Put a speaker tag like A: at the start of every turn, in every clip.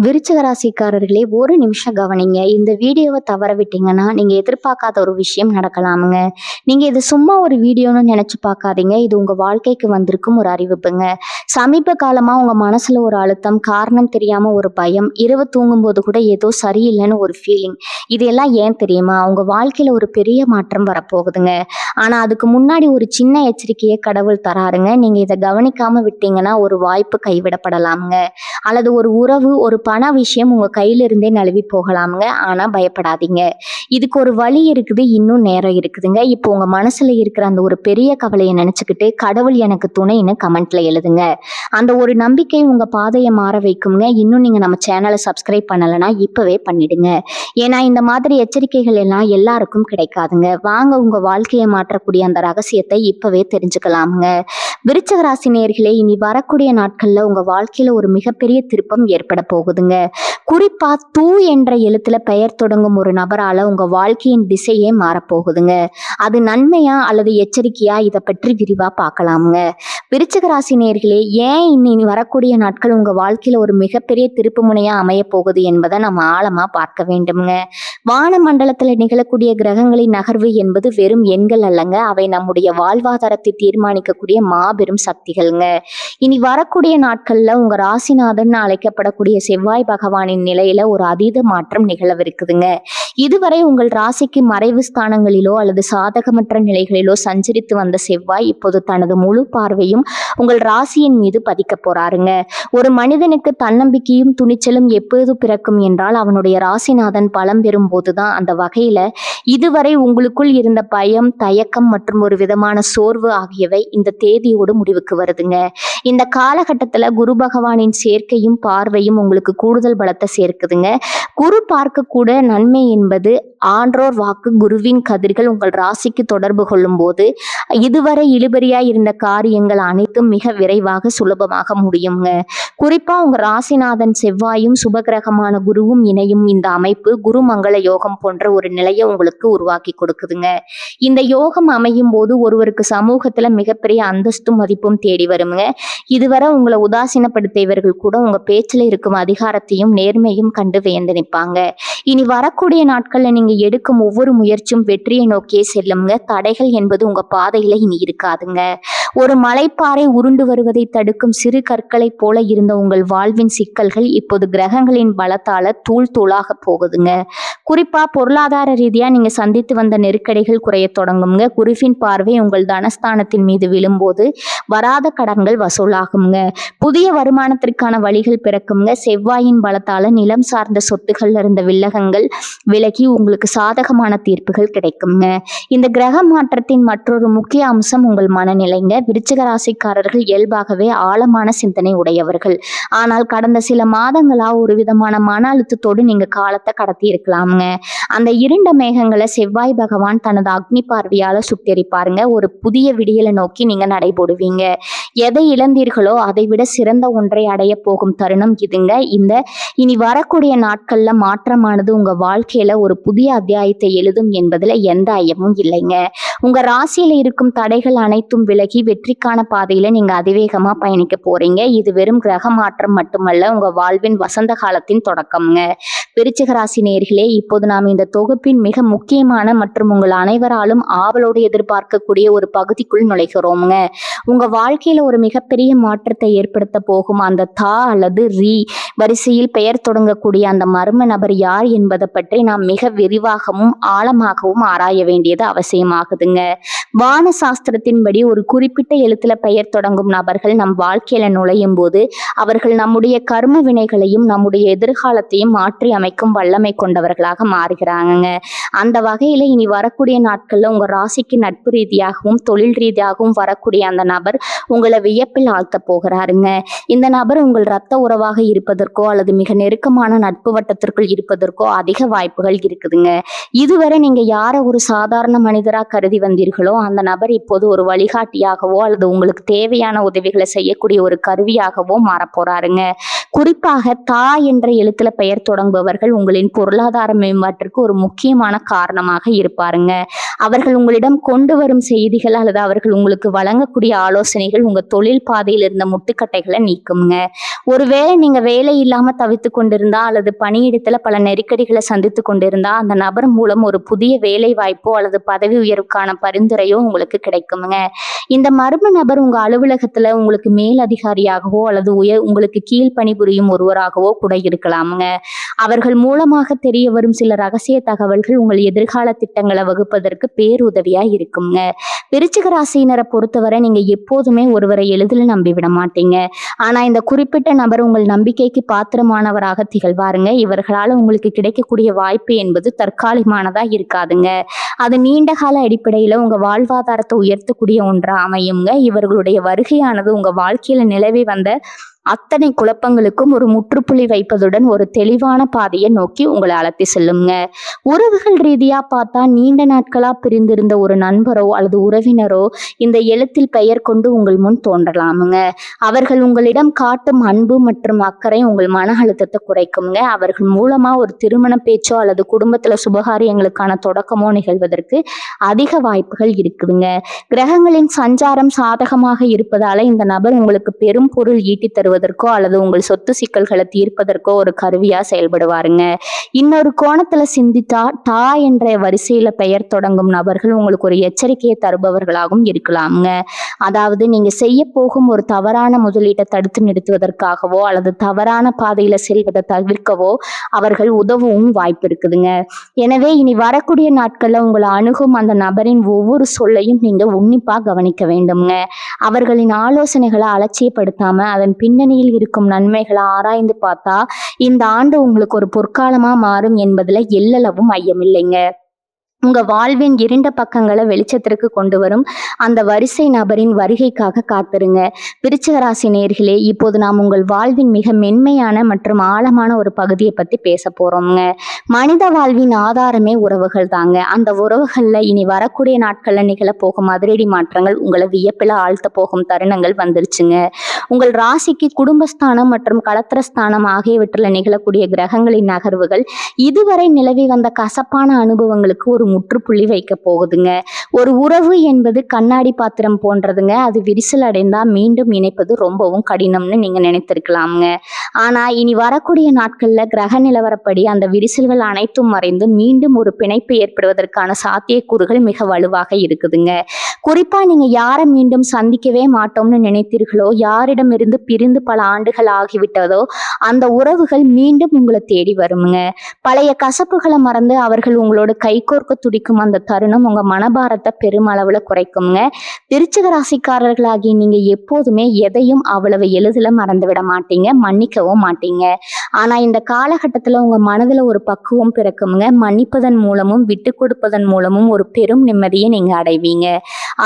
A: விருச்சிக ராசிக்காரர்களே, ஒரு நிமிஷம் கவனிங்க. இந்த வீடியோவை தவற விட்டீங்கன்னா நீங்க எதிர்பார்க்காத ஒரு விஷயம் நடக்கலாமுங்க. நீங்க இது சும்மா ஒரு வீடியோன்னு நினைச்சு பார்க்காதீங்க. இது உங்க வாழ்க்கைக்கு வந்திருக்கும் ஒரு அறிவிப்புங்க. சமீப காலமா உங்க மனசுல ஒரு அழுத்தம், காரணம் தெரியாம ஒரு பயம், இரவு தூங்கும்போது கூட ஏதோ சரியில்லைன்னு ஒரு ஃபீலிங். இது எல்லாம் ஏன் தெரியுமா? உங்க வாழ்க்கையில ஒரு பெரிய மாற்றம் வரப்போகுதுங்க. ஆனா அதுக்கு முன்னாடி ஒரு சின்ன எச்சரிக்கையை கடவுள் தராருங்க. நீங்க இதை கவனிக்காம விட்டீங்கன்னா ஒரு வாய்ப்பு கைவிடப்படலாமுங்க. அல்லது ஒரு உறவு, ஒரு பண விஷயம் உங்க கையில இருந்தே நழுவி போகலாமுங்க. ஆனா பயப்படாதீங்க. இதுக்கு ஒரு வழி இருக்குது, இன்னும் நேரம் இருக்குதுங்க. இப்போ உங்க மனசுல இருக்கிற அந்த ஒரு பெரிய கவலையை நினைச்சுக்கிட்டு கடவுள் எனக்கு துணைன்னு கமெண்ட்ல எழுதுங்க. அந்த ஒரு நம்பிக்கை உங்க பாதையை மாற வைக்குங்க. இன்னும் நீங்க நம்ம சேனலை சப்ஸ்கிரைப் பண்ணலைன்னா இப்பவே பண்ணிடுங்க. ஏன்னா இந்த மாதிரி எச்சரிக்கைகள் எல்லாம் எல்லாருக்கும் கிடைக்காதுங்க. வாங்க உங்க வாழ்க்கையை மாற்றக்கூடிய அந்த ரகசியத்தை இப்பவே தெரிஞ்சுக்கலாமுங்க. விருச்சிக ராசி நேயர்களே, இனி வரக்கூடிய நாட்கள்ல உங்க வாழ்க்கையில ஒரு மிகப்பெரிய திருப்பம் ஏற்பட போகுதுங்க. குறிப்பா தூ என்ற எழுத்துல பெயர் தொடங்கும் ஒரு நபரால உங்க வாழ்க்கையின் திசையே மாறப்போகுதுங்க. அது நன்மையா அல்லது எச்சரிக்கையா, இதை பற்றி விரிவா பார்க்கலாமுங்க. விருச்சிக ராசி நேயர்களே, ஏன் இனி வரக்கூடிய நாட்கள் உங்க வாழ்க்கையில ஒரு மிகப்பெரிய திருப்பு முனையா அமைய போகுது என்பதை நம்ம ஆழமா பார்க்க வேண்டும்ங்க. வான மண்டலத்துல நிகழக்கூடிய கிரகங்களின் நகர்வு என்பது வெறும் எண்கள் அல்லங்க. அவை நம்முடைய வாழ்வாதாரத்தை தீர்மானிக்கக்கூடிய மாபெரும் சக்திகள்ங்க. இனி வரக்கூடிய நாட்கள்ல உங்க ராசிநாதன் அழைக்கப்படக்கூடிய செவ்வாய் பகவானின் நிலையில ஒரு அதீத மாற்றம் நிகழவிருக்குதுங்க. இதுவரை உங்கள் ராசிக்கு மறைவு ஸ்தானங்களிலோ அல்லது சாதகமற்ற நிலைகளிலோ சஞ்சரித்து வந்த செவ்வாய் இப்போது தனது முழு பார்வையும் உங்கள் ராசியின் மீது பதிக்க போறாருங்க. ஒரு மனிதனுக்கு தன்னம்பிக்கையும் துணிச்சலும் எப்போது பிறக்கும் என்றால் அவனுடைய ராசிநாதன் பலம் பெறும் போதுதான். அந்த வகையில இதுவரை உங்களுக்குள் இருந்த பயம், தயக்கம் மற்றும் ஒரு விதமான சோர்வு ஆகியவை இந்த தேதியோடு முடிவுக்கு வருதுங்க. இந்த காலகட்டத்துல குரு பகவானின் சேர்க்கையும் பார்வையும் உங்களுக்கு கூடுதல் பலத்தை சேர்க்குதுங்க. குரு பார்க்க கூட நன்மை என்பது ஆன்றோர் வாக்கு. குருவின் கதிர்கள் உங்கள் ராசிக்கு தொடர்பு கொள்ளும் போது இதுவரை இழுபறியா இருந்த காரியங்கள் அனைத்தும் மிக விரைவாக சுலபமாக முடியுங்க. குறிப்பா உங்க ராசிநாதன் செவ்வாயும் சுபகிரகமான குருவும் இணையும் இந்த அமைப்பு குரு மங்கள யோகம் போன்ற ஒரு நிலையை உங்களுக்கு உருவாக்கி கொடுக்குதுங்க. இந்த யோகம் அமையும் போது ஒருவருக்கு சமூகத்துல மிகப்பெரிய அந்தஸ்தும் மதிப்பும் தேடி வருங்க. இதுவரை உங்களை உதாசீனப்படுத்தியவர்கள் கூட உங்க பேச்சுல இருக்கும் அதிகாரத்தையும் நேர்மையும் கண்டு வியந்து நிற்பாங்க. இனி வரக்கூடிய நாட்கள்ல நீங்க எடுக்கும் ஒவ்வொரு முயற்சியும் வெற்றியை நோக்கியே செல்லுங்க. தடைகள் என்பது உங்க பாதையில இனி இருக்காதுங்க. ஒரு மலைப்பாறை உருண்டு வருவதை தடுக்கும் சிறு கற்களை போல இருந்த உங்கள் வாழ்வின் சிக்கல்கள் இப்போது கிரகங்களின் பலத்தால தூள் தூளாக போகுதுங்க. குறிப்பா பொருளாதார ரீதியா நீங்க சந்தித்து வந்த நெருக்கடிகள் குறைய தொடங்குங்க. குருவின் பார்வை உங்கள் தனஸ்தானத்தின் மீது விழும்போது வராத கடன்கள் வசூலாகுங்க. புதிய வருமானத்திற்கான வழிகள் பிறக்குங்க. செவ்வாயின் பலத்தால நிலம் சார்ந்த சொத்துக்கள்ல இருந்த வில்லகங்கள் விலகி உங்களுக்கு சாதகமான தீர்ப்புகள் கிடைக்குங்க. இந்த கிரக மாற்றத்தின் மற்றொரு முக்கிய அம்சம் உங்கள் மனநிலைங்க. விருச்சிக ராசிக்காரர்கள் இயல்பாகவே ஆழமான சிந்தனை உடையவர்கள். ஆனால் கடந்த சில மாதங்களா ஒரு விதமான மன அழுத்தத்தோடு நீங்க காலத்தை கடத்தி இருக்கலாமுங்க. அந்த இருண்ட மேகங்களை செவ்வாய் பகவான் தனது அக்னி பார்வையால சுட்டெரிப்பாருங்க. ஒரு புதிய விடியலை நோக்கி நீங்க நடைபோடுவீங்க. எதை இழந்தீர்களோ அதை விட சிறந்த ஒன்றை அடைய போகும் தருணம் இதுங்க. இந்த இனி வரக்கூடிய நாட்கள்ல மாற்றமானது உங்க வாழ்க்கையில ஒரு புதிய அத்தியாயத்தை எழுதும் என்பதுல எந்த ஐயமும் இல்லைங்க. உங்க ராசியில இருக்கும் தடைகள் அனைத்தும் விலகி வெற்றிக்கான பாதையில நீங்க அதிவேகமா பயணிக்க போறீங்க. இது வெறும் கிரக மாற்றம் மட்டுமல்ல, உங்க வாழ்வின் வசந்த காலத்தின் தொடக்கம்ங்க. விருச்சிக ராசி நேயர்களே, இப்போது நாம் இந்த தொகுப்பின் மிக முக்கியமான மற்றும் உங்கள் அனைவராலும் ஆவலோடு எதிர்பார்க்கக்கூடிய ஒரு பகுதிக்குள் நுழைகிறோம்ங்க. உங்க வாழ்க்கையில ஒரு மிகப்பெரிய மாற்றத்தை ஏற்படுத்த போகும் அந்த தா அல்லது ரீ வரிசையில் பெயர் தொடங்கக்கூடிய அந்த மர்ம நபர் யார் என்பதை பற்றி நாம் மிக விரிவாகவும் ஆழமாகவும் ஆராய வேண்டியது அவசியமாகுதுங்க. வான சாஸ்திரத்தின்படி ஒரு குறிப்பிட்ட எழுத்துல பெயர் தொடங்கும் நபர்கள் நம் வாழ்க்கையில நுழையும் போது அவர்கள் நம்முடைய கர்ம வினைகளையும் நம்முடைய எதிர்காலத்தையும் மாற்றி அமைக்கும் வல்லமை கொண்டவர்களாக மாறுகிறாங்க. அந்த வகையில இனி வரக்கூடிய நாட்கள்ல உங்க ராசிக்கு நட்பு ரீதியாகவும் தொழில் ரீதியாகவும் வரக்கூடிய அந்த நபர் உங்களை வியப்பில் ஆழ்த்த போகிறாருங்க. இந்த நபர் உங்கள் இரத்த உறவாக இருப்பதற்கோ அல்லது மிக நெருக்கமான நட்பு வட்டத்திற்குள் இருப்பதற்கோ அதிக வாய்ப்புகள் இருக்குதுங்க. இதுவரை நீங்க யார ஒரு சாதாரண மனிதரா கருதி வந்தீர்களோ இருந்தாலும் அந்த நபர் இப்போது ஒரு வழிகாட்டியாகவோ அல்லது உங்களுக்கு தேவையான உதவிகளை செய்யக்கூடிய ஒரு கருவியாகவோ மாறப்போறாருங்க. குறிப்பாக தா என்ற எழுத்துல பெயர் தொடங்குபவர்கள் உங்களின் பொருளாதார மேம்பாட்டிற்கு ஒரு முக்கியமான காரணமாக இருப்பாருங்க. அவர்கள் உங்களிடம் கொண்டு வரும் செய்திகள் அல்லது அவர்கள் உங்களுக்கு வழங்கக்கூடிய ஆலோசனைகள் உங்க தொழில் பாதையில் இருந்த முட்டுக்கட்டைகளை நீக்குங்க. ஒருவேளை நீங்க வேலை இல்லாம தவித்து கொண்டிருந்தா அல்லது பணியிடத்துல பல நெருக்கடிகளை சந்தித்து கொண்டிருந்தா அந்த நபர் மூலம் ஒரு புதிய வேலை வாய்ப்போ அல்லது பதவி உயர்வுக்கான பரிந்துரையோ உங்களுக்கு கிடைக்குங்க. இந்த மர்ம நபர் உங்க அலுவலகத்துல உங்களுக்கு மேல் அதிகாரியாகவோ அல்லது உங்களுக்கு கீழ் பணிபுரியும் ஒருவராகவோ கூட இருக்கலாமுங்க. அவர்கள் மூலமாக தெரிய வரும் சில ரகசிய தகவல்கள் உங்கள் எதிர்கால திட்டங்களை வகுப்பதற்கு பேருதவியா இருக்குங்க. விருச்சிக ராசியினரை பொறுத்தவரை நீங்க எப்போதுமே ஒருவரை எளிதில் நம்பிவிட மாட்டீங்க. ஆனா இந்த குறிப்பிட்ட நபர் உங்கள் நம்பிக்கைக்கு பாத்திரமானவராக திகழ்வாருங்க. இவர்களால் உங்களுக்கு கிடைக்கக்கூடிய வாய்ப்பு என்பது தற்காலிகமானதா இருக்காதுங்க. அது நீண்ட கால அடிப்படையில உங்க வாழ்வாதாரத்தை உயர்த்தக்கூடிய ஒன்றா அமையுங்க. இவர்களுடைய வருகையானது உங்க வாழ்க்கையில நிலவி வந்த அத்தனை குழப்பங்களுக்கும் ஒரு முற்றுப்புள்ளி வைப்பதுடன் ஒரு தெளிவான பாதையை நோக்கி உங்களை அழைத்து செல்லுங்க. உறவுகள் ரீதியா பார்த்தா நீண்ட நாட்களா பிரிந்திருந்த ஒரு நண்பரோ அல்லது உறவினரோ இந்த எழுத்தில் பெயர் கொண்டு உங்கள் முன் தோன்றலாமுங்க. அவர்கள் உங்களிடம் காட்டும் அன்பு மற்றும் அக்கறை உங்கள் மன அழுத்தத்தை குறைக்குங்க. அவர்கள் மூலமா ஒரு திருமண பேச்சோ அல்லது குடும்பத்துல சுபகாரியங்களுக்கான தொடக்கமோ நிகழ்வதற்கு அதிக வாய்ப்புகள் இருக்குதுங்க. கிரகங்களின் சஞ்சாரம் சாதகமாக இருப்பதால இந்த நபர் உங்களுக்கு பெரும் பொருள் ஈட்டி தருவது அல்லது உங்கள் சொத்து சிக்கல்களை தீர்ப்பதற்கோ ஒரு கருவியா செயல்படுவாருங்க. இன்னொரு கோணத்துல சிந்தித்தா டா என்ற வரிசையில பெயர் தொடங்கும் நபர்கள் உங்களுக்கு ஒரு எச்சரிக்கையை தருபவர்களாகவும் இருக்கலாமுங்க. அதாவது நீங்க செய்ய போகும் ஒரு தவறான முதலீட்டை தடுத்து நிறுத்துவதற்காகவோ அல்லது தவறான பாதையில செல்வதை தவிர்க்கவோ அவர்கள் உதவும் வாய்ப்பு இருக்குதுங்க. எனவே இனி வரக்கூடிய நாட்கள்ல உங்களை அணுகும் அந்த நபரின் ஒவ்வொரு சொல்லையும் நீங்க உன்னிப்பா கவனிக்க வேண்டும்ங்க. அவர்களின் ஆலோசனைகளை அலட்சியப்படுத்தாம அதன் பின்னணியில் இருக்கும் நன்மைகளை ஆராய்ந்து பார்த்தா இந்த ஆண்டு உங்களுக்கு ஒரு பொற்காலமா மாறும் என்பதுல எல்லளவும் ஐயமில்லைங்க. உங்க வாழ்வின் இருண்ட பக்கங்களை வெளிச்சத்திற்கு கொண்டு வரும் அந்த வரிசை நபரின் வருகைக்காக காத்திருங்க. விருச்சிக ராசி நேயர்களே, இப்போது நாம் உங்கள் வாழ்வின் மிக மென்மையான மற்றும் ஆழமான ஒரு பகுதியை பத்தி பேச போறோம்ங்க. மனித வாழ்வின் ஆதாரமே உறவுகள் தாங்க. அந்த உறவுகள்ல இனி வரக்கூடிய நாட்கள்ல நிகழ போகும் அதிரடி மாற்றங்கள் உங்களை வியப்பில ஆழ்த்த போகும் தருணங்கள் வந்துருச்சுங்க. உங்கள் ராசிக்கு குடும்பஸ்தானம் மற்றும் களத்திரஸ்தானம் ஆகியவற்றில் நிகழக்கூடிய கிரகங்களின் நகர்வுகள் இதுவரை நிலவி வந்த கசப்பான அனுபவங்களுக்கு ஒரு முற்றுப்புள்ளி வைக்க போகுதுங்க. ஒரு உறவு என்பது கண்ணாடி பாத்திரம் போன்றதுங்க. அது விரிசல் அடைந்தா மீண்டும் இணைப்பது ரொம்பவும் கடினம்னு நீங்க நினைத்திருக்கலாமுங்க. ஆனா இனி வரக்கூடிய நாட்கள்ல கிரக நிலவரப்படி அந்த விரிசல்கள் அனைத்தும் மறைந்து மீண்டும் ஒரு பிணைப்பு ஏற்படுவதற்கான சாத்தியக்கூறுகள் மிக வலுவாக இருக்குதுங்க. குறிப்பா நீங்க யாரை மீண்டும் சந்திக்கவே மாட்டோம்னு நினைத்தீர்களோ, யாரிடமிருந்து பிரிந்து பல ஆண்டுகள் ஆகிவிட்டதோ அந்த உறவுகள் மீண்டும் உங்களை தேடி வருமுங்க. பழைய கசப்புகளை மறந்து அவர்கள் உங்களோட கைகோர்க்க துடிக்கும் அந்த தருணம் உங்க மனபாரத்தை பெருமளவுல குறைக்குங்க. விருச்சிக ராசிக்காரர்களாகி நீங்க எப்போதுமே எதையும் அவ்வளவு எளிதில் மறந்துவிட மாட்டீங்க, மன்னிக்கவும் மாட்டீங்க. ஆனா இந்த காலகட்டத்துல உங்க மனதுல ஒரு பக்குவம் பிறக்குங்க. மன்னிப்பதன் மூலமும் விட்டு கொடுப்பதன் மூலமும் ஒரு பெரும் நிம்மதியை நீங்க அடைவீங்க.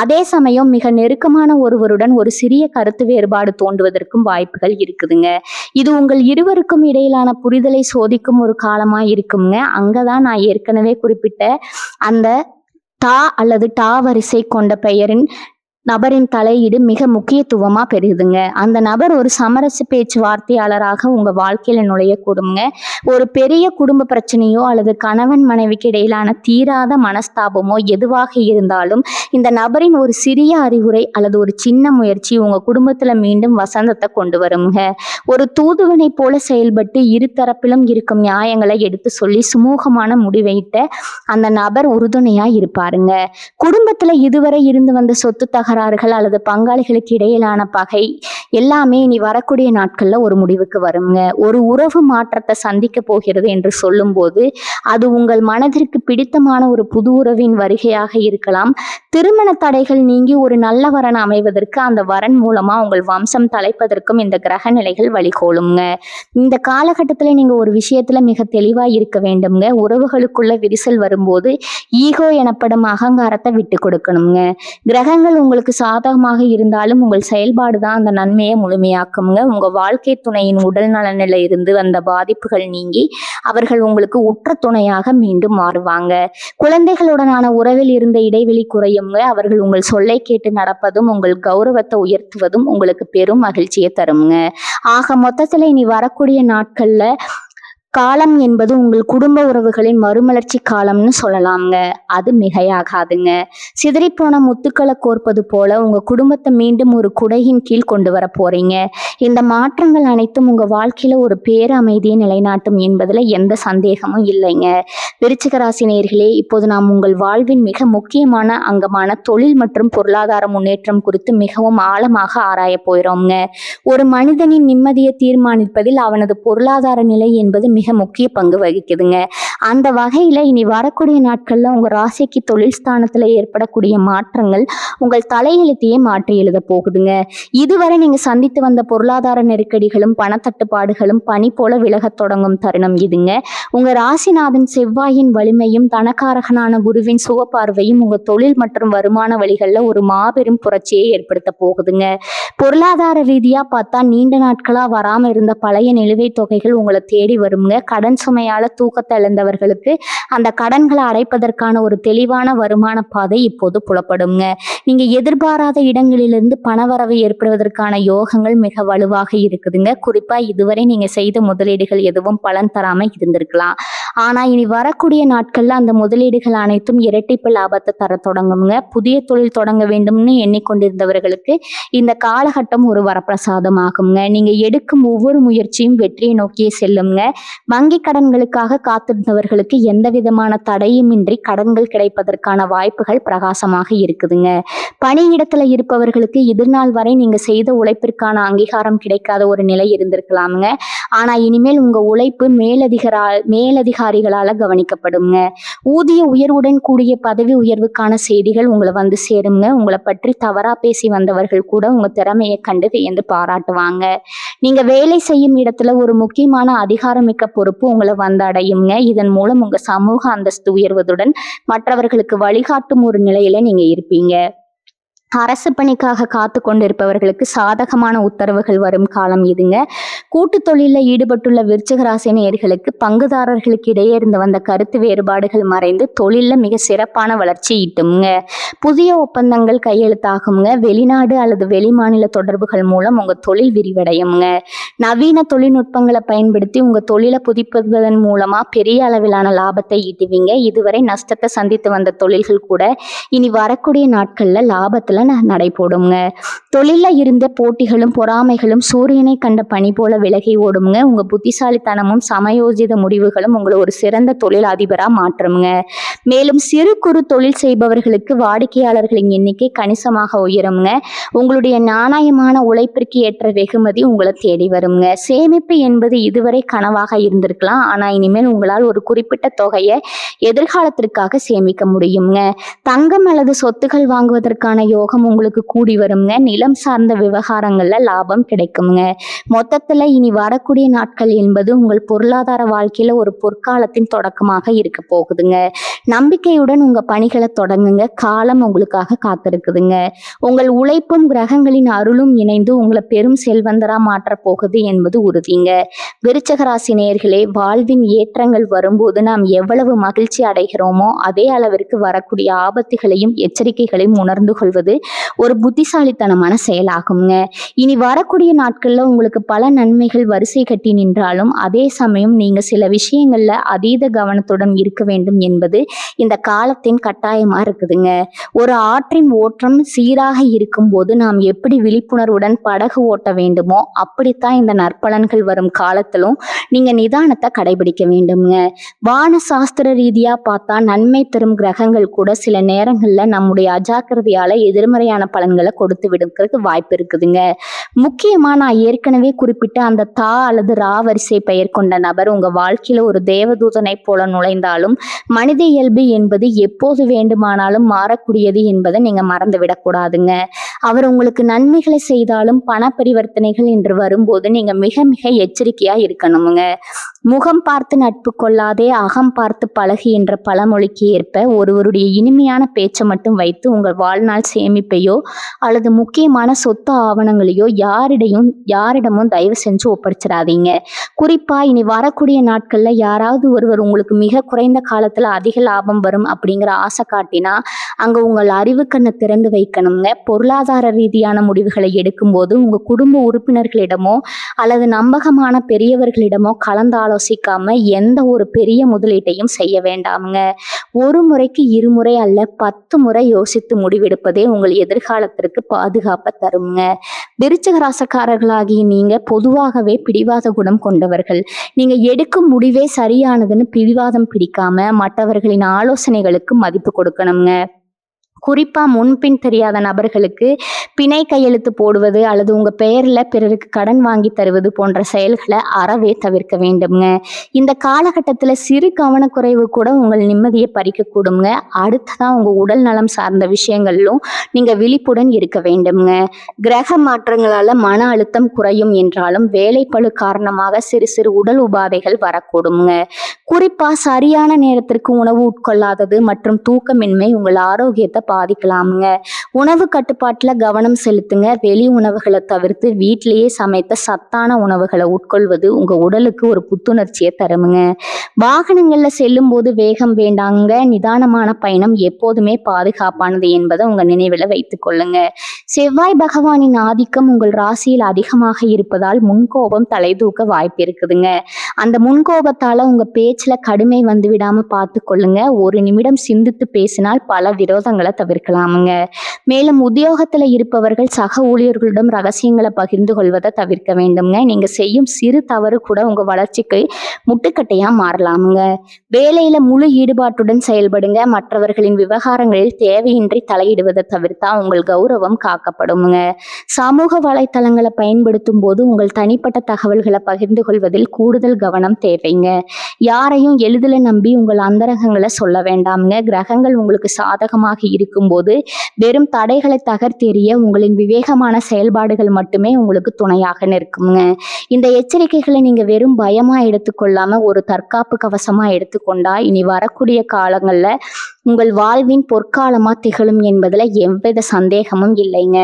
A: அதே சமயம் மிக நெருக்கமான ஒருவருடன் ஒரு சிறிய கருத்து வேறுபாடு தோன்றுவதற்கும் வாய்ப்புகள் இருக்குதுங்க. இது உங்கள் இருவருக்கும் இடையிலான புரிதலை சோதிக்கும் ஒரு காலமா இருக்குங்க. அங்கதான் நான் ஏற்கனவே குறிப்பிட்ட அந்த டா அல்லது டா வரிசை கொண்ட பெயரின் நபரின் தலையீடு மிக முக்கியத்துவமா பெறுதுங்க. அந்த நபர் ஒரு சமரச பேச்சுவார்த்தையாளராக உங்க வாழ்க்கையில நுழையக்கூடுங்க. ஒரு பெரிய குடும்ப பிரச்சனையோ அல்லது கணவன் மனைவிக்கு இடையிலான தீராத மனஸ்தாபமோ எதுவாக இருந்தாலும் இந்த நபரின் ஒரு சிறிய அறிவுரை அல்லது ஒரு சின்ன முயற்சி உங்க குடும்பத்துல மீண்டும் வசந்தத்தை கொண்டு வருங்க. ஒரு தூதுவனை போல செயல்பட்டு இரு தரப்பிலும் இருக்கும் நியாயங்களை எடுத்து சொல்லி சுமூகமான முடிவையிட்ட அந்த நபர் உறுதுணையா இருப்பாருங்க. குடும்பத்துல இதுவரை இருந்து வந்த சொத்து தகராறுகள் அல்லது பங்காளிகளுக்கு இடையிலான பகை எல்லாமே இனி வரக்கூடிய நாட்கள்ல ஒரு முடிவுக்கு வருங்க. ஒரு உறவு மாற்றத்தை சந்திக்க போகிறது என்று சொல்லும் போது அது உங்கள் மனதிற்கு பிடித்தமான ஒரு புது உறவின் வருகையாக இருக்கலாம். திருமண தடைகள் நீங்கி ஒரு நல்ல வரன் அமைவதற்கு அந்த வரன் மூலமா உங்கள் வம்சம் தலைப்பதற்கும் இந்த கிரக நிலைகள் வழிகோலுங்க. இந்த காலகட்டத்துல நீங்க ஒரு விஷயத்துல மிக தெளிவா இருக்க வேண்டும்ங்க. உறவுகளுக்குள்ள விரிசல் வரும்போது ஈகோ எனப்படும் அகங்காரத்தை விட்டு கொடுக்கணுங்க. கிரகங்கள் உங்களுக்கு உங்களுக்கு சாதகமாக இருந்தாலும் உங்கள் செயல்பாடு தான் அந்த நன்மையை முழுமையாக்குங்க. உங்க வாழ்க்கை துணையின் உடல் நலனில இருந்து அந்த பாதிப்புகள் நீங்கி அவர்கள் உங்களுக்கு உற்ற துணையாக மீண்டும் மாறுவாங்க. குழந்தைகளுடனான உறவில் இருந்த இடைவெளி குறையுங்க. அவர்கள் உங்கள் சொல்லை கேட்டு நடப்பதும் உங்கள் கௌரவத்தை உயர்த்துவதும் உங்களுக்கு பெரும் மகிழ்ச்சியை தருங்க. ஆக மொத்தத்துல இனி வரக்கூடிய நாட்கள்ல காலம் என்பது உங்கள் குடும்ப உறவுகளின் மறுமலர்ச்சி காலம்னு சொல்லலாம்ங்க. அது மிகையாகாதுங்க. சிதறிப்போன முத்துக்களை கோர்ப்பது போல உங்க குடும்பத்தை மீண்டும் ஒரு குடையின் கீழ் கொண்டு வர போறீங்க. இந்த மாற்றங்கள் அனைத்தும் உங்க வாழ்க்கையில ஒரு பேரமைதியை நிலைநாட்டும் என்பதுல எந்த சந்தேகமும் இல்லைங்க. விருச்சிக ராசி நேயர்களே, இப்போது நாம் உங்கள் வாழ்வின் மிக முக்கியமான அங்கமான தொழில் மற்றும் பொருளாதார முன்னேற்றம் குறித்து மிகவும் ஆழமாக ஆராய போகிறோம்ங்க. ஒரு மனிதனின் நிம்மதியை தீர்மானிப்பதில் அவனது பொருளாதார நிலை என்பது மிக முக்கிய பங்கு வகிக்குதுங்க. அந்த வகையில இனி வரக்கூடிய நாட்கள்ல உங்க ராசிக்கு தொழில் ஸ்தானத்துல ஏற்படக்கூடிய மாற்றங்கள் உங்கள் தலையெழுத்தையே மாற்றி எழுத போகுதுங்க. இதுவரை நீங்க சந்தித்து வந்த பொருளாதார நெருக்கடிகளும் பணத்தட்டுப்பாடுகளும் பனி போல விலகத் தொடங்கும் தருணம் இதுங்க. உங்க ராசிநாதன் செவ்வாயின் வலிமையும் தனக்காரகனான குருவின் சுகப்பார்வையும் உங்க தொழில் மற்றும் வருமான வழிகள்ல ஒரு மாபெரும் புரட்சியை ஏற்படுத்த போகுதுங்க. பொருளாதார ரீதியா பார்த்தா நீண்ட நாட்களா வராம இருந்த பழைய நிலுவைத் தொகைகள் உங்களை தேடி வருங்க. கடன் சுமையால தூக்கத்தை இழந்தவர்களுக்கு அந்த கடன்களை அடைப்பதற்கான ஒரு தெளிவான வருமான பாதை இப்போது புலப்படுங்க. நீங்க எதிர்பாராத இடங்களிலிருந்து பணவரவு ஏற்படுவதற்கான யோகங்கள் மிக வலுவாக இருக்குதுங்க. குறிப்பா இதுவரை நீங்க செய்த முதலீடுகள் எதுவும் பலன் தராம இருந்திருக்கலாம். ஆனா இனி வரக்கூடிய நாட்கள்ல அந்த முதலீடுகள் அனைத்தும் இரட்டிப்பு லாபத்தை தர தொடங்குங்க. புதிய தொழில் தொடங்க வேண்டும்னு எண்ணிக்கொண்டிருந்தவர்களுக்கு இந்த காலகட்டம் ஒரு வரப்பிரசாதம் ஆகுங்க. நீங்க எடுக்கும் ஒவ்வொரு முயற்சியும் வெற்றியை நோக்கியே செல்லுங்க. வங்கி கடன்களுக்காக காத்திருந்தவர்களுக்கு எந்த விதமான தடையுமின்றி கடன்கள் கிடைப்பதற்கான வாய்ப்புகள் பிரகாசமாக இருக்குதுங்க. பணியிடத்துல இருப்பவர்களுக்கு இதுநாள் வரை நீங்க செய்த உழைப்பிற்கான அங்கீகாரம் கிடைக்காத ஒரு நிலை இருந்திருக்கலாமுங்க. ஆனா இனிமேல் உங்க உழைப்பு மேலதிகாரிகளால கவனிக்கப்படுங்க. ஊதிய உயர்வுடன் கூடிய பதவி உயர்வுக்கான செய்திகள் உங்களை வந்து சேருங்க. உங்களை பற்றி தவறா பேசி வந்தவர்கள் கூட உங்க திறமையை கண்டு வியந்து பாராட்டுவாங்க. நீங்க வேலை செய்யும் இடத்துல ஒரு முக்கியமான அதிகாரமிக்க பொறுப்பு உங்களை வந்து அடையுங்க. இதன் மூலம் உங்க சமூக அந்தஸ்து உயர்வதுடன் மற்றவர்களுக்கு வழிகாட்டும் ஒரு நிலையில நீங்க இருப்பீங்க. அரசு பணிக்காக காத்து கொண்டிருப்பவர்களுக்கு சாதகமான உத்தரவுகள் வரும் காலம் இதுங்க. கூட்டு தொழிலில் ஈடுபட்டுள்ள விருச்சிக ராசி நேயர்களுக்கு பங்குதாரர்களுக்கு இடையே இருந்து வந்த கருத்து வேறுபாடுகள் மறைந்து தொழிலில் மிக சிறப்பான வளர்ச்சி ஈட்டுங்க. புதிய ஒப்பந்தங்கள் கையெழுத்தாகுங்க. வெளிநாடு அல்லது வெளிமாநில தொடர்புகள் மூலம் உங்க தொழில் விரிவடையுங்க. நவீன தொழில்நுட்பங்களை பயன்படுத்தி உங்க தொழிலை புதுப்பிப்பதன் மூலமா பெரிய அளவிலான லாபத்தை ஈட்டுவீங்க. இதுவரை நஷ்டத்தை சந்தித்து வந்த தொழில்கள் கூட இனி வரக்கூடிய நாட்கள்ல லாபத்துல நடைபோடுங்க. தொழில இருந்த போட்டிகளும் பொறாமைகளும் சூரியனை கண்ட பனி போல விலகி ஓடுங்க. உங்க புத்திசாலித்தனமும் சமயோஜித முடிவுகளும் உங்களை ஒரு சிறந்த தொழில் அதிபரா மாற்றுங்க. மேலும் சிறு குறு தொழில் செய்பவர்களுக்கு வாடிக்கையாளர்களின் எண்ணிக்கை கணிசமாக உயருங்க. உங்களுடைய நாணயமான உழைப்பிற்கு ஏற்ற வெகுமதி உங்களை தேடி வருங்க. சேமிப்பு என்பது இதுவரை கனவாக இருந்திருக்கலாம். ஆனா இனிமேல் உங்களால் ஒரு குறிப்பிட்ட தொகையை எதிர்காலத்திற்காக சேமிக்க முடியுங்க. தங்கம் அல்லது சொத்துக்கள் வாங்குவதற்கான யோகம் உங்களுக்கு கூடி வருங்க. நிலம் சார்ந்த விவகாரங்கள்ல லாபம் கிடைக்குங்க. மொத்தத்துல இனி வரக்கூடிய நாட்கள் என்பது உங்கள் பொருளாதார வாழ்க்கையில ஒரு பொற்காலத்தின் தொடக்கமாக இருக்க போகுதுங்க. நம்பிக்கையுடன் உங்க பணிகளை தொடங்குங்க. காலம் உங்களுக்காக காத்திருக்குதுங்க. உங்கள் உழைப்பும் கிரகங்களின் அருளும் இணைந்து உங்களை பெரும் செல்வந்தரா மாற்ற போகுது என்பது உறுதிங்க. விருச்சிக ராசி நேயர்களே, வாழ்வின் ஏற்றங்கள் வரும்போது நாம் எவ்வளவு மகிழ்ச்சி அடைகிறோமோ அதே அளவிற்கு வரக்கூடிய ஆபத்துகளையும் எச்சரிக்கைகளையும் உணர்ந்து கொள்வது ஒரு புத்திசாலித்தனமான செயலாகுங்க. இனி வரக்கூடிய நாட்கள்ல உங்களுக்கு பல நன்மைகள் வரிசை கட்டி நின்றாலும் அதே சமயம் நீங்க சில விஷயங்கள்ல அதீத கவனத்துடன் இருக்க வேண்டும் என்பது இந்த காலத்தின் கட்டாயமா இருக்குதுங்க. ஒரு ஆற்றின் ஓட்டம் சீராக இருக்கும் போது நாம் எப்படி விழிப்புணர்வுடன் படகு ஓட்ட வேண்டுமோ அப்படித்தான் இந்த நற்பலன்கள் வரும் காலத்திலும் நீங்க நிதானத்தை கடைபிடிக்க வேண்டும்ங்க. வான சாஸ்திர ரீதியா பார்த்தா நன்மை தரும் கிரகங்கள் கூட சில நேரங்கள்ல நம்முடைய அஜாக்கிரதையால எதிர்மறையான பலன்களை கொடுத்து விடுறதுக்கு வாய்ப்பு இருக்குதுங்க. முக்கியமா நான் ஏற்கனவே குறிப்பிட்ட அந்த தா அல்லது ரா வரிசை பெயர் கொண்ட நபர் உங்க வாழ்க்கையில ஒரு தேவதூதனை போல நுழைந்தாலும் மனித இயல்பு என்பது எப்போது வேண்டுமானாலும் மாறக்கூடியது என்பதை நீங்க மறந்து விடக்கூடாதுங்க. அவர் உங்களுக்கு நன்மைகளை செய்தாலும் பண பரிவர்த்தனைகள் என்று வரும்போது நீங்க மிக மிக எச்சரிக்கையா இருக்கணுமுங்க. முகம் பார்த்து நட்பு கொள்ளாதே, அகம் பார்த்து பழகு என்ற பழமொழிக்கு ஏற்ப ஒருவருடைய இனிமையான பேச்சை மட்டும் வைத்து உங்கள் வாழ்நாள் சேமிப்பையோ அல்லது முக்கியமான சொத்து ஆவணங்களையோ யாரிடமும் தயவு செஞ்சு ஒப்படைச்சிடாதீங்க. குறிப்பா இனி வரக்கூடிய நாட்கள்ல யாராவது ஒருவர் உங்களுக்கு மிக குறைந்த காலத்துல அதிக லாபம் வரும் அப்படிங்கிற ஆசை காட்டினா அங்க உங்கள் அறிவு கண்ணை திறந்து வைக்கணுங்க. பொருளாதார ரீதியான முடிவுகளை எடுக்கும்போது உங்க குடும்ப உறுப்பினர்களிடமோ அல்லது நம்பகமான பெரியவர்களிடமோ கலந்து ஆலோசிக்காம எந்த ஒரு பெரிய முதலீட்டையும் செய்ய வேண்டாமுங்க. ஒரு முறைக்கு இருமுறை அல்ல 10 முறை யோசித்து முடிவெடுப்பதே உங்கள் எதிர்காலத்திற்கு பாதுகாப்பை தருங்க. விருச்சிக ராசிக்காரர்களாகிய நீங்க பொதுவாகவே பிடிவாத குணம் கொண்டவர்கள். நீங்க எடுக்கும் முடிவே சரியானதுன்னு பிடிவாதம் பிடிக்காம மற்றவர்களின் ஆலோசனைகளுக்கு மதிப்பு கொடுக்கணுங்க. குறிப்பா முன்பின் தெரியாத நபர்களுக்கு பிணை கையெழுத்து போடுவது அல்லது உங்க பெயர்ல பிறருக்கு கடன் வாங்கி தருவது போன்ற செயல்களை அறவே தவிர்க்க வேண்டும்ங்க. இந்த காலகட்டத்துல சிறு கவனக்குறைவு கூட உங்கள் நிம்மதியை பறிக்க கூடுங்க. அடுத்ததான் உங்க உடல் நலம் சார்ந்த விஷயங்களிலும் நீங்க விழிப்புடன் இருக்க வேண்டும்ங்க. கிரக மாற்றங்களால மன அழுத்தம் குறையும் என்றாலும் வேலைப்பளு காரணமாக சிறு சிறு உடல் உபாதைகள் வரக்கூடுங்க. குறிப்பா சரியான நேரத்திற்கு உணவு உட்கொள்ளாதது மற்றும் தூக்கமின்மை உங்கள் ஆரோக்கியத்தை பாதிக்கலாமுங்க. உணவு கட்டுப்பாட்டுல கவனம் செலுத்துங்க. வெளி உணவுகளை தவிர்த்து வீட்டிலேயே சமைத்த சத்தான உணவுகளை உட்கொள்வது உங்க உடலுக்கு ஒரு புத்துணர்ச்சியை தருமுங்க. வாகனங்கள்ல செல்லும் போது வேகம் வேண்டாங்க. நிதானமான பயணம் எப்போதுமே பாதுகாப்பானது என்பதை உங்க நினைவுல வைத்துக் கொள்ளுங்க. செவ்வாய் பகவானின் ஆதிக்கம் உங்கள் ராசியில் அதிகமாக இருப்பதால் முன்கோபம் தலை தூக்க வாய்ப்பு இருக்குதுங்க. அந்த முன்கோபத்தால உங்க பேச்சுல கடுமை வந்து விடாம பார்த்து கொள்ளுங்க. ஒரு நிமிடம் சிந்தித்து பேசினால் பல விரோதங்களை தவிர்க்கலாமுங்க. மேலும் உத்தியோகத்துல இருப்பவர்கள் சக ஊழியர்களிடம் ரகசியங்களை பகிர்ந்து கொள்வதை தவிர்க்க வேண்டும்ங்க. நீங்க செய்யும் சிறு தவறு கூட உங்க வளர்ச்சிக்கு முட்டுக்கட்டையா மாறலாமுங்க. வேலையில முழு ஈடுபாட்டுடன் செயல்படுங்க. மற்றவர்களின் விவகாரங்களில் தேவையின்றி தலையிடுவதை தவிர்த்தா உங்கள் கௌரவம் காக்கப்படுங்க. சமூக வலைத்தளங்களை பயன்படுத்தும் போது உங்கள் தனிப்பட்ட தகவல்களை பகிர்ந்து கொள்வதில் கூடுதல் கவனம் தேவைங்க. யாரையும் எளிதில் நம்பி உங்கள் அந்தரங்கங்களை சொல்ல வேண்டாமுங்க. கிரகங்கள் உங்களுக்கு சாதகமாக இருக்கும்போது வெறும் தடைகளை தகர்த்தெறிய உங்களின் விவேகமான செயல்பாடுகள் மட்டுமே உங்களுக்கு துணையாக நிற்குங்க. இந்த எச்சரிக்கைகளை நீங்க வெறும் பயமா எடுத்துக்கொள்ளாம ஒரு தற்காப்பு கவசமா எடுத்துக்கொண்டா இனி வரக்கூடிய காலங்கள்ல உங்கள் வாழ்வின் பொற்காலமா திகழும் என்பதுல எவ்வித சந்தேகமும் இல்லைங்க.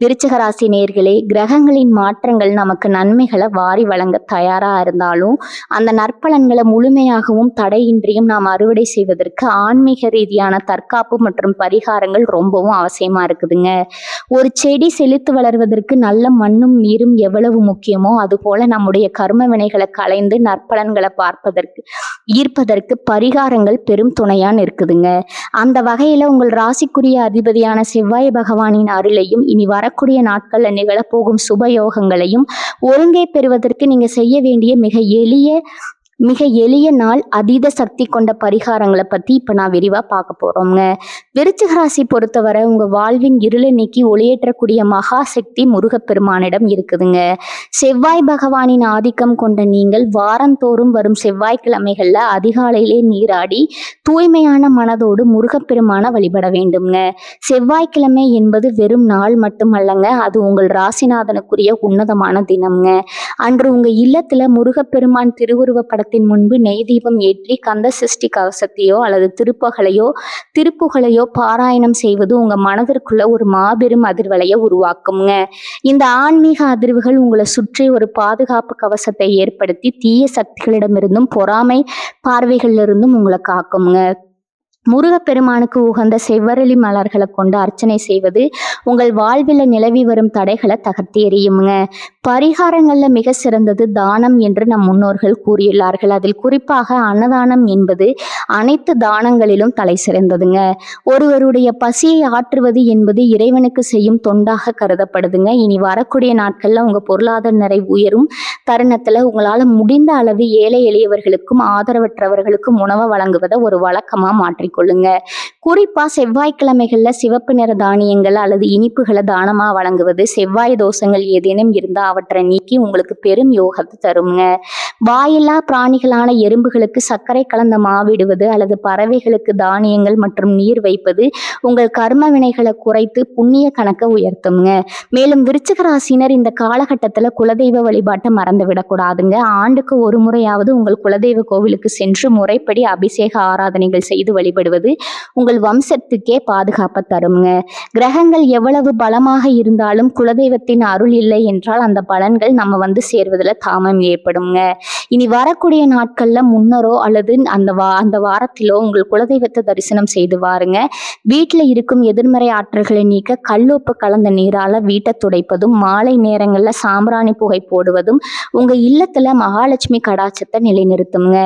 A: விருச்சிக ராசி நேயர்களே, கிரகங்களின் மாற்றங்கள் நமக்கு நன்மைகளை வாரி வழங்க தயாரா இருந்தாலும் அந்த நற்பலன்களை முழுமையாகவும் தடையின்றியும் நாம் அறுவடை செய்வதற்கு ஆன்மீக ரீதியான தற்காப்பு மற்றும் பரிகாரங்கள் ரொம்பவும் அவசியமா இருக்குதுங்க. ஒரு செடி செழித்து வளர்வதற்கு நல்ல மண்ணும் நீரும் எவ்வளவு முக்கியமோ அதுபோல நம்முடைய கர்ம வினைகளை களைந்து நற்பலன்களை ஈர்ப்பதற்கு பரிகாரங்கள் பெரும் துணையா இருக்குதுங்க. அந்த வகையில உங்கள் ராசிக்குரிய அதிபதியான செவ்வாய் பகவானின் அருளையும் இனி வரக்கூடிய நாட்கள்ல நிகழப்போகும் சுபயோகங்களையும் ஒருங்கே பெறுவதற்கு நீங்க செய்ய வேண்டிய மிக எளிய நாள் அதீத சக்தி கொண்ட பரிகாரங்களை பத்தி இப்ப நான் விரிவா பார்க்க போறோம்ங்க. விருச்சிக ராசி பொறுத்தவரை உங்க வாழ்வின் இருளை நீக்கி ஒளியேற்றக்கூடிய மகா சக்தி முருகப்பெருமானிடம் இருக்குதுங்க. செவ்வாய் பகவானின் ஆதிக்கம் கொண்ட நீங்கள் வாரந்தோறும் வரும் செவ்வாய்க்கிழமைகள்ல அதிகாலையிலே நீராடி தூய்மையான மனதோடு முருகப்பெருமான வழிபட வேண்டும்ங்க. செவ்வாய்க்கிழமை என்பது வெறும் நாள் மட்டுமல்லங்க, அது உங்கள் ராசிநாதனுக்குரிய உன்னதமான தினம்ங்க. அன்று உங்க இல்லத்துல முருகப்பெருமான் திருவுருவ படத்தின் முன்பு நெய் தீபம் ஏற்றி கந்த சஷ்டி கவசத்தையோ அல்லது திருப்புகளையோ பாராயணம் செய்வது உங்க மனதிற்குள்ள ஒரு மாபெரும் அதிர்வலையை உருவாக்குங்க. இந்த ஆன்மீக அதிர்வுகள் உங்களை சுற்றி ஒரு பாதுகாப்பு கவசத்தை ஏற்படுத்தி தீய சக்திகளிடமிருந்தும் பொறாமை பார்வைகளிலிருந்தும் உங்களை காக்குங்க. முருகப்பெருமானுக்கு உகந்த செவ்வரளி மலர்களை கொண்டு அர்ச்சனை செய்வது உங்கள் வாழ்வில் நிலவி வரும் தடைகளை தகர்த்தி எறியுங்க. பரிகாரங்கள்ல மிக சிறந்தது தானம் என்று நம் முன்னோர்கள் கூறியுள்ளார்கள். அதில் குறிப்பாக அன்னதானம் என்பது அனைத்து தானங்களிலும் தலை சிறந்ததுங்க. ஒருவருடைய பசியை ஆற்றுவது என்பது இறைவனுக்கு செய்யும் தொண்டாக கருதப்படுதுங்க. இனி வரக்கூடிய நாட்கள்ல உங்க பொருளாதார நிறைவு உயரும் தருணத்துல உங்களால முடிந்த அளவு ஏழை எளியவர்களுக்கும் ஆதரவற்றவர்களுக்கும் உணவை வழங்குவதை ஒரு வழக்கமா மாற்றி கொள்ளுங்க. குறிப்பா செவ்வாய்க்கிழமைகள்ல சிவப்பு நிற தானியங்கள் அல்லது இனிப்புகளை தானமா வழங்குவது, செவ்வாய் தோஷங்கள் ஏதேனும் இருந்தா அவற்றை நீக்கி உங்களுக்கு பெரும் யோகத்தை தருங்க. வாயில்லா பிராணிகளான எறும்புகளுக்கு சர்க்கரை கலந்த மாவிடுவது அல்லது பறவைகளுக்கு தானியங்கள் மற்றும் நீர் வைப்பது உங்கள் கர்ம வினைகளை குறைத்து புண்ணிய கணக்கை உயர்த்துங்க. மேலும் விருச்சிக ராசினர் இந்த காலகட்டத்துல குலதெய்வ வழிபாட்டை மறந்து விடக்கூடாதுங்க. ஆண்டுக்கு ஒரு முறையாவது உங்கள் குலதெய்வ கோவிலுக்கு சென்று முறைப்படி அபிஷேக ஆராதனைகள் செய்து வழிபடுவது உங்கள் வம்சத்துக்கே பாதுகாப்பை தருங்க. கிரகங்கள் எவ்வளவு பலமாக இருந்தாலும் குலதெய்வத்தின் அருள் இல்லை என்றால் அந்த பலன்கள் நம்ம வந்து சேர்வதில் தாமம் ஏற்படுங்க. இனி வரக்கூடிய நாட்கள்ல முன்னரோ அல்லது அந்த வாரத்திலோ உங்கள் குலதெய்வத்தை தரிசனம் செய்து வாருங்க. வீட்டில் இருக்கும் எதிர்மறை ஆற்றல்களை நீக்க கல்லுப்பு கலந்த நீரால வீட்டை துடைப்பதும், மாலை நேரங்கள்ல சாம்பிராணி புகை போடுவதும் உங்க இல்லத்துல மகாலட்சுமி கடாட்சத்தை நிலைநிறுத்துங்க.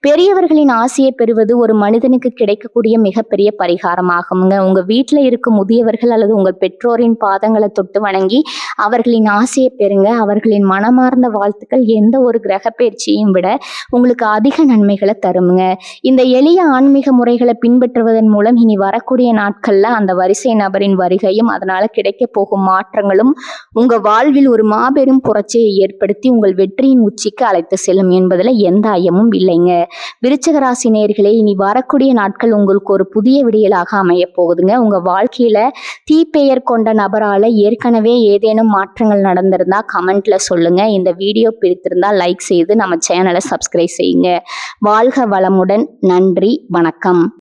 A: பெரியவர்களின் ஆசையை பெறுவது ஒரு மனிதனுக்கு கிடைக்கக்கூடிய மிகப்பெரிய பரிகாரமாகுங்க. உங்க வீட்டில் இருக்கும் முதியவர்கள் அல்லது உங்கள் பெற்றோரின் பாதங்களை தொட்டு வணங்கி அவர்களின் ஆசையை பெறுங்க. அவர்களின் மனமார்ந்த வாழ்த்துக்கள் எந்த ஒரு கிரக பயிற்சியையும் விட உங்களுக்கு அதிக நன்மைகளை தருங்க. இந்த எளிய ஆன்மீக முறைகளை பின்பற்றுவதன் மூலம் இனி வரக்கூடிய நாட்கள்ல அந்த வரிசை நபரின் வருகையும் அதனால கிடைக்க போகும் மாற்றங்களும் உங்க வாழ்வில் ஒரு மாபெரும் புரட்சியை ஏற்படுத்தி உங்கள் வெற்றியின் உச்சிக்கு அழைத்து செல்லும் என்பதுல எந்த ஐயமும் இல்லைங்க. விருச்சிக ராசி நேயர்களே, இனி வரக்கூடிய நாட்கள் உங்களுக்கு ஒரு புதிய விடியலாக அமைய போகுதுங்க. உங்க வாழ்க்கையில தீப்பெயர் கொண்ட நபரால ஏற்கனவே ஏதேனும் மாற்றங்கள் நடந்திருந்தா கமெண்ட்ல சொல்லுங்க. இந்த வீடியோ பிடித்திருந்தா லைக் செய்து நம்ம சேனலை சப்ஸ்கிரைப் செய்யுங்க. வாழ்க வளமுடன். நன்றி, வணக்கம்.